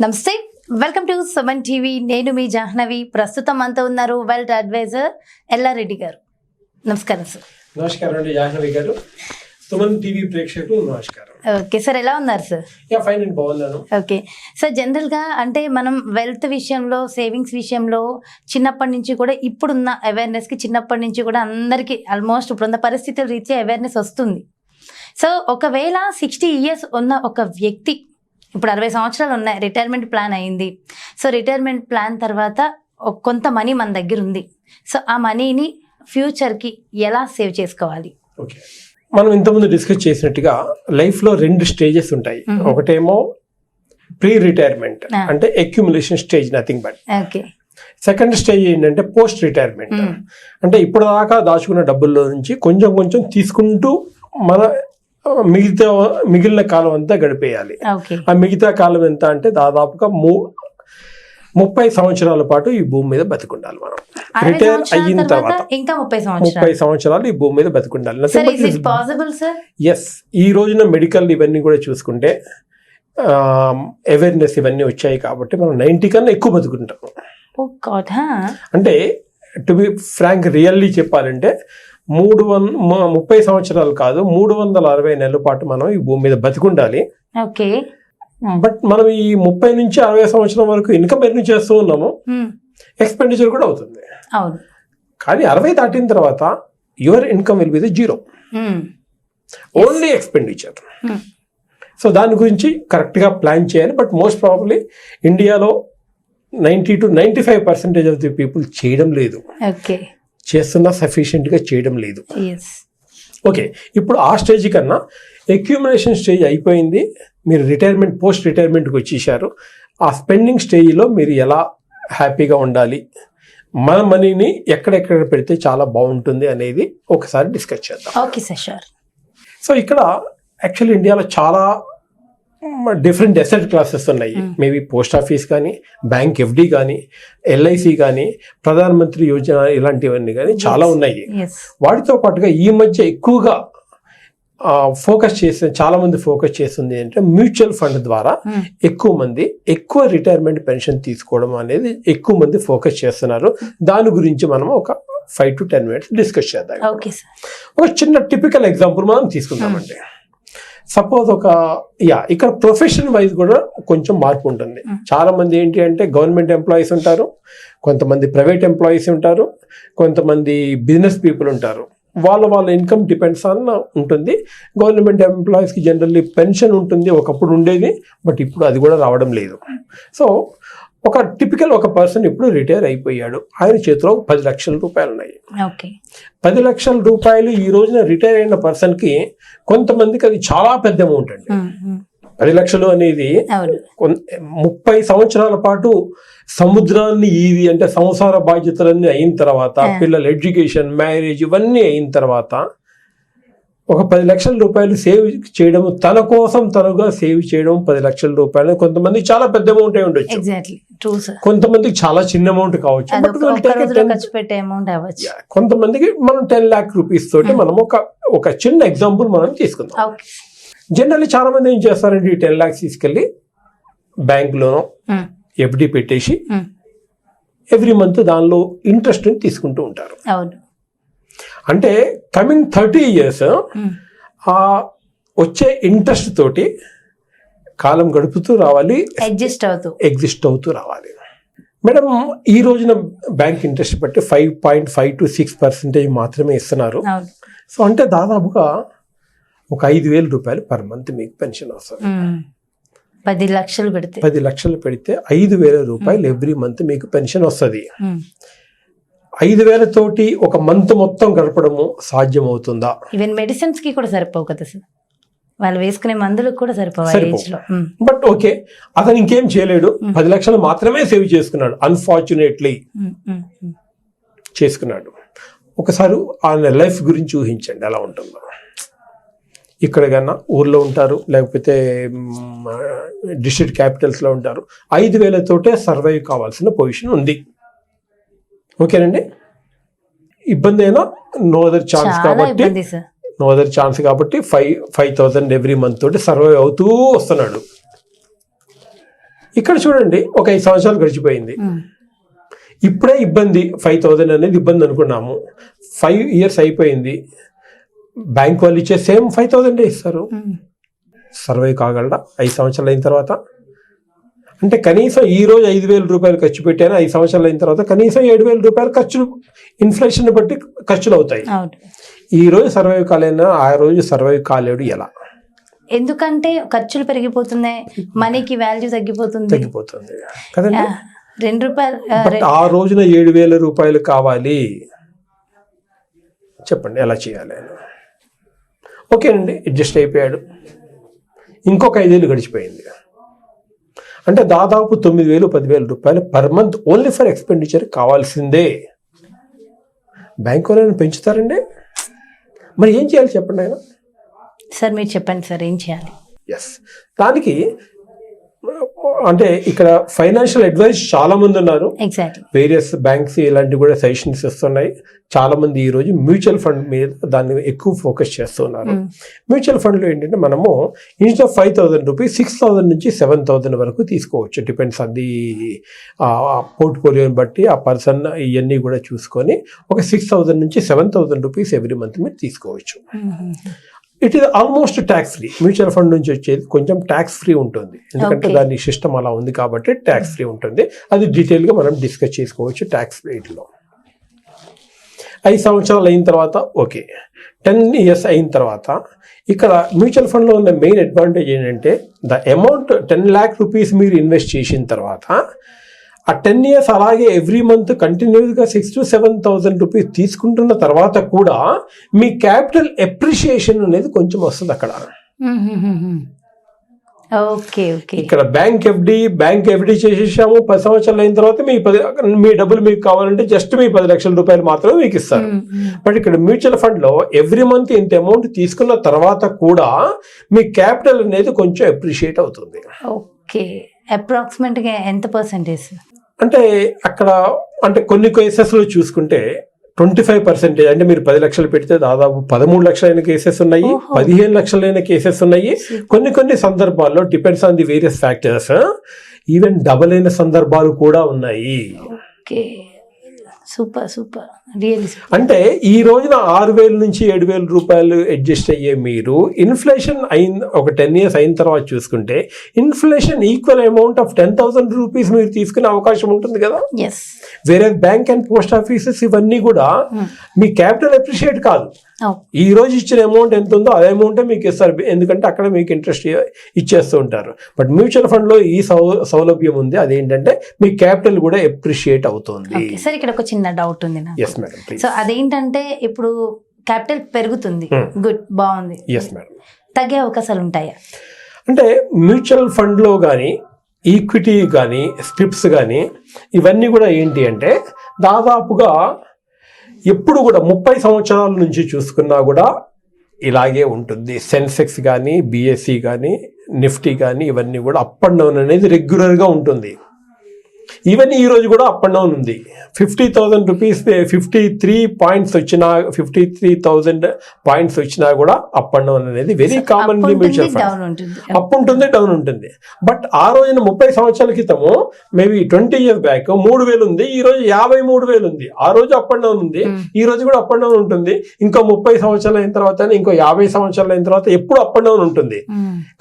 నమస్తే, welcome to Suman TV. నేను మీ జాహ్నవి. ప్రస్తుతం అంతా ఉన్నారు వెల్త్ అడ్వైజర్ YALLA రెడ్డి గారు. నమస్కారం సార్. నమస్కారం అండి జాహ్నవి గారు. సుమన్ టీవీ ప్రేక్షకులు నమస్కారం. ఓకే సార్, ఎలా ఉన్నారు సార్? ఫైన్ అండి, బాగున్నాను. ఓకే సార్, జనరల్గా అంటే మనం వెల్త్ విషయంలో, సేవింగ్స్ విషయంలో చిన్నప్పటి నుంచి కూడా ఇప్పుడున్న అవేర్నెస్కి చిన్నప్పటి నుంచి కూడా అందరికీ ఆల్మోస్ట్ ఇప్పుడున్న పరిస్థితుల రీత్యా అవేర్నెస్ వస్తుంది. సో ఒకవేళ 60 years ఉన్న ఒక వ్యక్తి, ఇప్పుడు 60 సంవత్సరాలు ఉన్నాయి, రిటైర్మెంట్ ప్లాన్ అయింది. సో రిటైర్మెంట్ ప్లాన్ తర్వాత కొంత మనీ మన దగ్గర ఉంది. సో ఆ మనీని ఫ్యూచర్కి ఎలా సేవ్ చేసుకోవాలి? ఓకే, మనం ఇంతకుముందు డిస్కస్ చేసినట్టుగా లైఫ్లో 2 స్టేజెస్ ఉంటాయి. ఒకటేమో ప్రీ రిటైర్మెంట్, అంటే accumulation stage, nothing but. Okay. Second stage ఏంటంటే పోస్ట్ రిటైర్మెంట్, అంటే ఇప్పుడు దాకా దాచుకున్న డబ్బుల్లో నుంచి కొంచెం కొంచెం తీసుకుంటూ మన మిగిలిన కాలం అంతా గడిపేయాలి. ఆ మిగతా కాలం ఎంత అంటే దాదాపుగా 30 సంవత్సరాల పాటు ఈ భూమి మీద బతికుండాలి. మనం రిటైర్ అయిన తర్వాత ఇంకా 30 సంవత్సరాలు ఈ భూమి మీద బతికుండాలి. ఎస్, ఈ రోజున మెడికల్ ఇవన్నీ కూడా చూసుకుంటే అవేర్నెస్ ఇవన్నీ వచ్చాయి కాబట్టి మనం 90 కన్నా ఎక్కువ బతుకుంటాం. అంటే టు బి ఫ్రాంక్, రియల్లీ చెప్పాలంటే 30 సంవత్సరాలు కాదు, 360 నెలల పాటు మనం ఈ భూమి మీద బతికుండాలి. ఓకే. బట్ మనం ఈ 30 నుంచి 60 సంవత్సరం వరకు ఇన్కమ్ ఎర్న్ చేస్తూ ఉన్నాము, ఎక్స్పెండిచర్ కూడా అవుతుంది. కానీ 60 దాటిన తర్వాత your income will be the zero, only expenditure. So దాని గురించి కరెక్ట్గా ప్లాన్ చేయాలి. బట్ మోస్ట్ ప్రాబబ్లీ ఇండియాలో 90 to 95% ఆఫ్ ది పీపుల్ చేయడం లేదు. చేస్తున్నా సఫిషియెంట్గా చేయడం లేదు. ఓకే, ఇప్పుడు ఆ స్టేజ్ కన్నా అక్యూములేషన్ స్టేజ్ అయిపోయింది, మీరు రిటైర్మెంట్ పోస్ట్ రిటైర్మెంట్కి వచ్చేసారు. ఆ స్పెండింగ్ స్టేజ్లో మీరు ఎలా హ్యాపీగా ఉండాలి, మన మనీని ఎక్కడెక్కడ పెడితే చాలా బాగుంటుంది అనేది ఒకసారి డిస్కస్ చేద్దాం. Okay sir. సో ఇక్కడ యాక్చువల్లీ ఇండియాలో చాలా డిఫరెంట్ అసెట్ క్లాసెస్ ఉన్నాయి. మేబీ పోస్ట్ ఆఫీస్ కానీ, బ్యాంక్ FD కానీ, LIC కానీ, ప్రధానమంత్రి యోజన ఇలాంటివన్నీ కానీ చాలా ఉన్నాయి. వాటితో పాటుగా ఈ మధ్య ఎక్కువగా చాలా మంది ఫోకస్ చేస్తుంది అంటే మ్యూచువల్ ఫండ్ ద్వారా ఎక్కువ రిటైర్మెంట్ పెన్షన్ తీసుకోవడం అనేది ఎక్కువ మంది ఫోకస్ చేస్తున్నారు. దాని గురించి మనం ఒక 5 to 10 minutes డిస్కస్ చేద్దాం. ఒక చిన్న టిపికల్ ఎగ్జాంపుల్ మనం తీసుకుందామండి. సపోజ్ ఇక్కడ ప్రొఫెషన్ వైజ్ కూడా కొంచెం మార్పు ఉంటుంది. చాలా మంది ఏంటి అంటే గవర్నమెంట్ ఎంప్లాయీస్ ఉంటారు, కొంతమంది ప్రైవేట్ ఎంప్లాయీస్ ఉంటారు, కొంతమంది బిజినెస్ పీపుల్ ఉంటారు. వాళ్ళ ఇన్కమ్ డిపెండ్స్ ఆన్ ఉంటుంది. గవర్నమెంట్ ఎంప్లాయీస్కి జనరల్లీ పెన్షన్ ఉంటుంది, ఒకప్పుడు ఉండేది, బట్ ఇప్పుడు అది కూడా రావడం లేదు. సో ఒక పర్సన్ ఇప్పుడు రిటైర్ అయిపోయాడు, ఆయన చేతిలో 10 లక్షల రూపాయలు ఉన్నాయి. 10 లక్షల రూపాయలు ఈ రోజున రిటైర్ అయిన పర్సన్కి కొంతమందికి అది చాలా పెద్ద అమౌంట్ అండి. 10 లక్షలు అనేది 30 సంవత్సరాల పాటు సముద్రాన్ని ఈది, అంటే సంసార బాధ్యతలన్నీ అయిన తర్వాత, పిల్లల ఎడ్యుకేషన్, మ్యారేజ్ ఇవన్నీ అయిన తర్వాత ఒక 10 లక్షల రూపాయలు సేవ్ చేయడం, తన కోసం తనుగా సేవ్ చేయడం 10 లక్షల రూపాయలు కొంతమంది చాలా పెద్ద అమౌంట్ అయి ఉండొచ్చు, కొంతమందికి చాలా చిన్న అమౌంట్ కావచ్చు, కొంతమందికి మనం 10 lakh రూపీస్ తోటి మనం ఒక చిన్న ఎగ్జాంపుల్ మనం తీసుకుందాం. జనరల్లీ చాలా మంది ఏం చేస్తారంటే ఈ 10 lakhs తీసుకెళ్ళి బ్యాంకులోనో FD పెట్టేసి ఎవ్రీ మంత్ దానిలో ఇంట్రెస్ట్ తీసుకుంటూ ఉంటారు. అంటే కమింగ్ 30 years వచ్చే ఇంట్రెస్ట్ తోటి కాలం గడుపుతూ రావాలి, ఎగ్జిస్ట్ అవుతూ రావాలి. మేడం, ఈ రోజున బ్యాంక్ ఇంట్రెస్ట్ బట్టి 5.5 to 6% మాత్రమే ఇస్తున్నారు. సో అంటే దాదాపుగా ఒక 5,000 రూపాయలు పర్ మంత్ మీకు పెన్షన్ వస్తుంది. 10 లక్షలు పెడితే 5,000 రూపాయలు ఎవ్రీ మంత్ మీకు పెన్షన్ వస్తుంది. 5,000 తోటి ఒక మంత్ మొత్తం గడపడము సాధ్యం అవుతుందా? ఈవెన్ మెడిసిన్స్ కి కూడా సరిపోవు కదా సార్, వాళ్ళు వేసుకునే మందులకు కూడా సరిపోవు. బట్ ఓకే, అతను ఇంకేం చేయలేడు, 10 లక్షలు మాత్రమే సేవ్ చేసుకున్నాడు, అన్ఫార్చునేట్లీ చేసుకున్నాడు. ఒకసారి ఆయన లైఫ్ గురించి ఊహించండి ఎలా ఉంటుందో. ఇక్కడ కన్నా ఊర్లో ఉంటారు, లేకపోతే డిస్ట్రిక్ట్ క్యాపిటల్స్లో ఉంటారు, 5,000 తోటే సర్వైవ్ కావాల్సిన పొజిషన్ ఉంది. ఓకేనండి, ఇబ్బంది అయినా నో అదర్ ఛాన్స్ కాబట్టి 5,000 ఎవ్రీ మంత్ తోటి సర్వైవ్ అవుతూ వస్తున్నాడు. ఇక్కడ చూడండి ఒక 5 సంవత్సరాలు గడిచిపోయింది. ఇప్పుడే ఇబ్బంది 5,000 అనేది ఇబ్బంది అనుకున్నాము. 5 years అయిపోయింది. బ్యాంక్ వాళ్ళు ఇచ్చే సేమ్ 5,000 ఇస్తారు. సర్వైవ్ కాగలరా 5 సంవత్సరాలు అయిన తర్వాత? అంటే కనీసం ఈ రోజు 5,000 రూపాయలు ఖర్చు పెట్టాను, 5 సంవత్సరాలు అయిన తర్వాత కనీసం 7,000 రూపాయలు ఖర్చులు, ఇన్ఫ్లేషన్ బట్టి ఖర్చులు అవుతాయి. ఈ రోజు సర్వైవ్ కాలేనా, ఆ రోజు సర్వైవ్ కాలేడు ఎలా? ఎందుకంటే ఖర్చులు పెరిగిపోతున్నాయి, మనీకి వాల్యూ తగ్గిపోతుంది కదండి. 2 రూపాయలు ఆ రోజున 7,000 రూపాయలు కావాలి, చెప్పండి ఎలా చేయాలి? ఓకేనండి, అడ్జస్ట్ అయిపోయాడు. ఇంకొక 5 ఏళ్ళు గడిచిపోయింది. అంటే దాదాపు 9,000, 10,000 రూపాయలు per month only for expenditure కావాల్సిందే. బ్యాంక్ వాళ్ళని పెంచుతారండి. మరి ఏం చేయాలి చెప్పండి ఆయన? సార్ మీరు చెప్పండి సార్ ఏం చేయాలి? ఎస్, దానికి అంటే ఇక్కడ ఫైనాన్షియల్ అడ్వైస్ చాలా మంది ఉన్నారు. వేరియస్ బ్యాంక్స్ ఇలాంటి కూడా సజెషన్స్ ఇస్తున్నాయి. చాలా మంది ఈ రోజు మ్యూచువల్ ఫండ్ మీద దాన్ని ఎక్కువ ఫోకస్ చేస్తున్నారు. మ్యూచువల్ ఫండ్ లో ఏంటంటే మనము ఇన్స్టెడ్ ఆఫ్ 5,000 రూపీస్ 6,000 నుంచి 7,000 వరకు తీసుకోవచ్చు. డిపెండ్స్ అది పోర్ట్ఫోలియోని బట్టి ఆ పర్సన్ ఇవన్నీ కూడా చూసుకొని ఒక 6,000 నుంచి 7,000 రూపీస్ ఎవ్రీ మంత్ మీరు తీసుకోవచ్చు. It is almost tax free. Mutual fund నుంచి వచ్చేది కొంచెం ట్యాక్స్ ఫ్రీ ఉంటుంది, ఎందుకంటే దాని సిస్టమ్ అలా ఉంది కాబట్టి ట్యాక్స్ ఫ్రీ ఉంటుంది. అది డీటెయిల్గా మనం డిస్కస్ చేసుకోవచ్చు ట్యాక్స్ రేట్లో. 5 సంవత్సరాలు అయిన తర్వాత ఓకే, 10 years అయిన తర్వాత ఇక్కడ మ్యూచువల్ ఫండ్లో ఉన్న మెయిన్ అడ్వాంటేజ్ ఏంటంటే ద అమౌంట్ 10 lakh రూపీస్ మీరు ఇన్వెస్ట్ చేసిన తర్వాత ఆ 10 years అలాగే ఎవ్రీ మంత్ కంటిన్యూస్గా 6,000 to 7,000 రూపీస్ తీసుకుంటున్న తర్వాత కూడా మీ క్యాపిటల్ ఎప్రిషియేషన్ అనేది కొంచెం వస్తుంది అక్కడ. ఇక్కడ బ్యాంక్ ఎఫ్డి చేసేసాము, 10 సంవత్సరాలు అయిన తర్వాత మీ డబ్బులు మీకు కావాలంటే జస్ట్ మీ 10 లక్షల రూపాయలు మాత్రమే మీకు ఇస్తారు. బట్ ఇక్కడ మ్యూచువల్ ఫండ్ లో ఎవ్రీ మంత్ ఇంత అమౌంట్ తీసుకున్న తర్వాత కూడా మీ క్యాపిటల్ అనేది కొంచెం అప్రిషియేట్ అవుతుంది. ఓకే, అప్రాక్సిమేట్ గా ఎంత పర్సెంటేజ్? అంటే అక్కడ అంటే కొన్ని కేసెస్ లో చూసుకుంటే 25%. అంటే మీరు 10 లక్షలు పెడితే దాదాపు 13 లక్షలైన కేసెస్ ఉన్నాయి, 15 లక్షలైన కేసెస్ ఉన్నాయి. కొన్ని సందర్భాల్లో depends on the various factors even double అయిన సందర్భాలు కూడా ఉన్నాయి. Super really. అంటే ఈ రోజున 6,000 నుంచి 7,000 రూపాయలు అడ్జస్ట్ అయ్యే మీరు ఇన్ఫ్లేషన్ అయిన ఒక 10 years అయిన తర్వాత చూసుకుంటే inflation equal amount of 10,000 rupees మీరు తీసుకునే అవకాశం ఉంటుంది కదా. వేరే బ్యాంక్ అండ్ పోస్ట్ ఆఫీసెస్ ఇవన్నీ కూడా మీ క్యాపిటల్ అప్రిషియేట్ కాదు. ఈ రోజు ఇచ్చిన అమౌంట్ ఎంత ఉందో అదే అమౌంటే మీకు ఇస్తారు, ఎందుకంటే అక్కడ మీకు ఇంట్రెస్ట్ ఇచ్చేస్తూ ఉంటారు. బట్ మ్యూచువల్ ఫండ్ లో ఈ సౌలభ్యం ఉంది, అదేంటంటే మీ క్యాపిటల్ కూడా అప్రిషియేట్ అవుతుంది. సార్ ఇక్కడ ఒక చిన్న డౌట్ ఉంది నాకు. సో అదేంటంటే ఇప్పుడు క్యాపిటల్ పెరుగుతుంది, గుడ్, బాగుంది. తగ్గే అవకాశాలు ఉంటాయా? అంటే మ్యూచువల్ ఫండ్ లో కానీ ఈక్విటీ కానీ స్క్రిప్ట్స్ కానీ ఇవన్నీ కూడా ఏంటి అంటే దాదాపుగా ఎప్పుడు కూడా 30 సంవత్సరాల నుంచి చూసుకున్నా కూడా ఇలాగే ఉంటుంది. సెన్సెక్స్ కానీ బిఎస్సి కానీ నిఫ్టీ కానీ ఇవన్నీ కూడా అప్ అండ్ డౌన్ అనేది రెగ్యులర్గా ఉంటుంది. ఈవెన్ ఈ రోజు కూడా అప్ అండ్ డౌన్ ఉంది. 50,000 రూపీస్ 53 పాయింట్స్ వచ్చినా 53,000 పాయింట్స్ వచ్చినా కూడా అప్ అండ్ డౌన్ అనేది very common mutual fund. Up ఉంటుంది, డౌన్ ఉంటుంది. బట్ ఆ రోజున 30 సంవత్సరాల క్రితము మేబీ 20 years బ్యాక్ 3,000 ఉంది, ఈ రోజు 53,000 ఉంది. ఆ రోజు అప్ అండ్ డౌన్ ఉంది, ఈ రోజు కూడా అప్ అండ్ డౌన్ ఉంటుంది. ఇంకో 30 సంవత్సరాలు అయిన తర్వాత, ఇంకో 50 సంవత్సరాలు అయిన తర్వాత ఎప్పుడు అప్ అండ్ డౌన్ ఉంటుంది.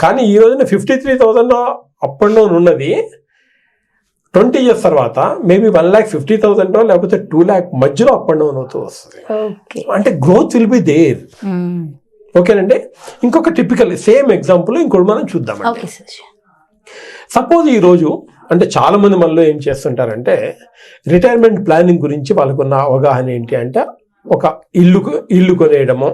కానీ ఈ రోజున 53,000 అప్ అండ్ డౌన్ ఉన్నది 20 years తర్వాత మేబీ 1,50,000 లేకపోతే 2 lakh మధ్యలో అప్ అండ్ డౌన్ అవుతూ వస్తుంది. అంటే గ్రోత్ విల్ బి దేర్. ఓకేనండి. ఇంకొక టిపికల్ సేమ్ ఎగ్జాంపుల్ ఇంకోటి మనం చూద్దామండి. సపోజ్ ఈ రోజు అంటే చాలా మంది మనలో ఏం చేస్తుంటారంటే రిటైర్మెంట్ ప్లానింగ్ గురించి వాళ్ళకున్న అవగాహన ఏంటి అంటే ఒక ఇల్లు కొనేయడము,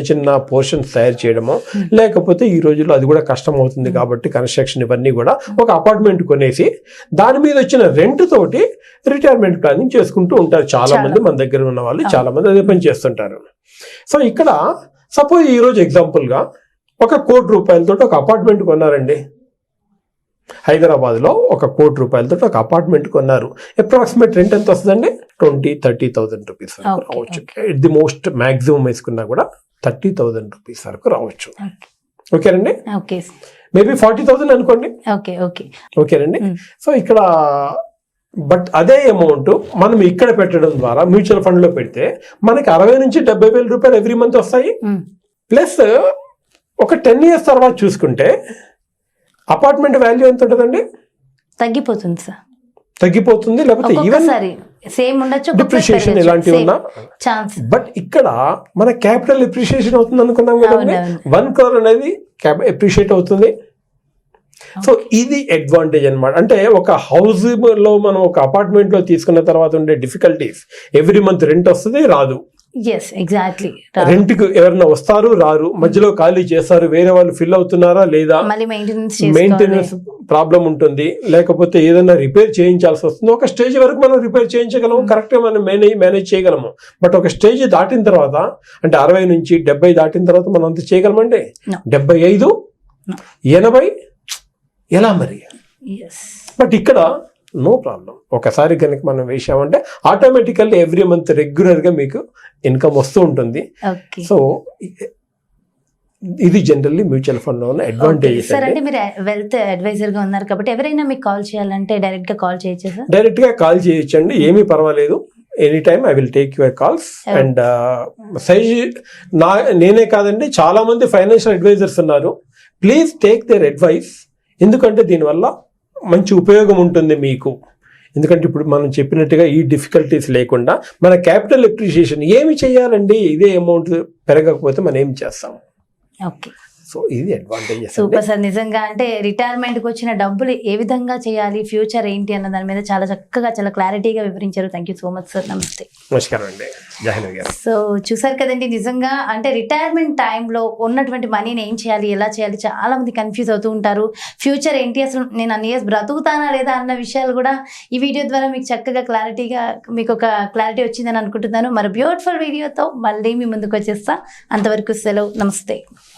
చిన్న పోర్షన్స్ తయారు చేయడము, లేకపోతే ఈ రోజుల్లో అది కూడా కష్టం అవుతుంది కాబట్టి కన్స్ట్రక్షన్ ఇవన్నీ కూడా ఒక అపార్ట్మెంట్ కొనేసి దాని మీద వచ్చిన రెంట్ తోటి రిటైర్మెంట్ ప్లానింగ్ చేసుకుంటూ ఉంటారు. చాలా మంది మన దగ్గర ఉన్న వాళ్ళు చాలా మంది అదే పని చేస్తుంటారు. సో ఇక్కడ సపోజ్ ఈ రోజు ఎగ్జాంపుల్గా 1 కోటి రూపాయలతో ఒక అపార్ట్మెంట్ కొన్నారండి. హైదరాబాద్లో 1 కోటి రూపాయలతో ఒక అపార్ట్మెంట్ కొన్నారు. అప్రాక్సిమేట్ రెంట్ ఎంత వస్తుందండి? 20-30,000 రూపీస్ వరకు రావచ్చు. ది మోస్ట్ మ్యాక్సిమం వేసుకున్నా కూడా 30,000 రూపీస్ వరకు రావచ్చు. ఓకేనండి. మేబీ 40,000 అనుకోండి. ఓకే ఓకే ఓకేనండి. సో ఇక్కడ బట్ అదే అమౌంట్ మనం ఇక్కడ పెట్టడం ద్వారా మ్యూచువల్ ఫండ్ లో పెడితే మనకి 60,000 నుంచి 70,000 రూపాయలు ఎవ్రీ మంత్ వస్తాయి. ప్లస్ ఒక 10 years తర్వాత చూసుకుంటే అపార్ట్మెంట్ వాల్యూ ఎంత ఉంటుందండి? తగ్గిపోతుంది సార్, తగ్గిపోతుంది. లేకపోతే ఈవెన్ సేమ్ ఉండొచ్చు, డిప్రిషియేషన్ ఇలాంటివి ఉన్నా ఛాన్స్. బట్ ఇక్కడ మన క్యాపిటల్ ఎప్రిషియేషన్ అవుతుంది అనుకున్నాం కదండి. 1 crore అనేది ఎప్రిషియేట్ అవుతుంది. సో ఇది అడ్వాంటేజ్ అన్నమాట. అంటే ఒక హౌస్ లో మనం ఒక అపార్ట్మెంట్ లో తీసుకున్న తర్వాత ఉండే డిఫికల్టీస్, ఎవ్రీ మంత్ రెంట్ వస్తుంది రాదు, ఎగ్జాక్ట్లీ రెంట్ కి ఎవరైనా వస్తారు రారు, మధ్యలో ఖాళీ చేస్తారు, వేరే వాళ్ళు ఫిల్ అవుతున్నారా లేదా, మెయింటెనెన్స్ ప్రాబ్లం ఉంటుంది, లేకపోతే ఏదైనా రిపేర్ చేయించాల్సి వస్తుంది. ఒక స్టేజ్ వరకు మనం రిపేర్ చేయించగలము, కరెక్ట్ గా మనం మేనేజ్ చేయగలము. బట్ ఒక స్టేజ్ దాటిన తర్వాత, అంటే 60 నుంచి 70 దాటిన తర్వాత మనం అంత చేయగలమండి? 75, 80 ఎలా మరి? బట్ ఇక్కడ నో ప్రాబ్లం. ఒకసారి కనుక మనం వేసామంటే ఆటోమేటికల్లీ ఎవ్రీ మంత్ రెగ్యులర్ గా మీకు ఇన్కమ్ వస్తూ ఉంటుంది. సో ఇది జనరల్లీ మ్యూచువల్ ఫండ్ లో ఉన్న అడ్వాంటేజెస్. సార్ అంటే మీరు వెల్త్ అడ్వైజర్ గా ఉన్నారు కాబట్టి ఎవరైనా మీకు కాల్ చేయాలంటే డైరెక్ట్ గా కాల్ చేయొచ్చు సార్? డైరెక్ట్ గా కాల్ చేయొచ్చండి, ఏమీ పర్వాలేదు. Any time I will take your calls. And నేనే కాదండి, చాలా మంది ఫైనాన్షియల్ అడ్వైజర్స్ ఉన్నారు. Please take their advice. ఎందుకంటే దీనివల్ల మంచి ఉపయోగం ఉంటుంది మీకు. ఎందుకంటే ఇప్పుడు మనం చెప్పినట్టుగా ఈ డిఫికల్టీస్ లేకుండా మన క్యాపిటల్ ఎప్రిషియేషన్ ఏమి చేయాలండి, ఇదే అమౌంట్ పెరగకపోతే మనం ఏం చేస్తాం? ఓకే, సో ఇది అడ్వాంటేజెస్. Super sir. నిజంగా అంటే రిటైర్మెంట్ కి వచ్చిన డబ్బులు ఏ విధంగా చేయాలి, ఫ్యూచర్ ఏంటి అన్న దాని మీద చాలా చక్కగా, చాలా క్లారిటీగా వివరించారు. Thank you so much sir. నమస్తే. నమస్కారం అండి. సో చూసారు కదండి, నిజంగా అంటే రిటైర్మెంట్ టైంలో ఉన్నటువంటి మనీని ఏం చేయాలి, ఎలా చేయాలి, చాలా మంది కన్ఫ్యూజ్ అవుతూ ఉంటారు. ఫ్యూచర్ ఏంటి, అసలు నేను అన్ని ఇయర్స్ బ్రతుకుతానా లేదా అన్న విషయాలు కూడా ఈ వీడియో ద్వారా మీకు చక్కగా క్లారిటీగా, మీకు ఒక క్లారిటీ వచ్చిందని అనుకుంటున్నాను. మరి బ్యూటిఫుల్ వీడియోతో మళ్ళీ మీ ముందుకు వచ్చేస్తా. అంతవరకు సెలవు. నమస్తే.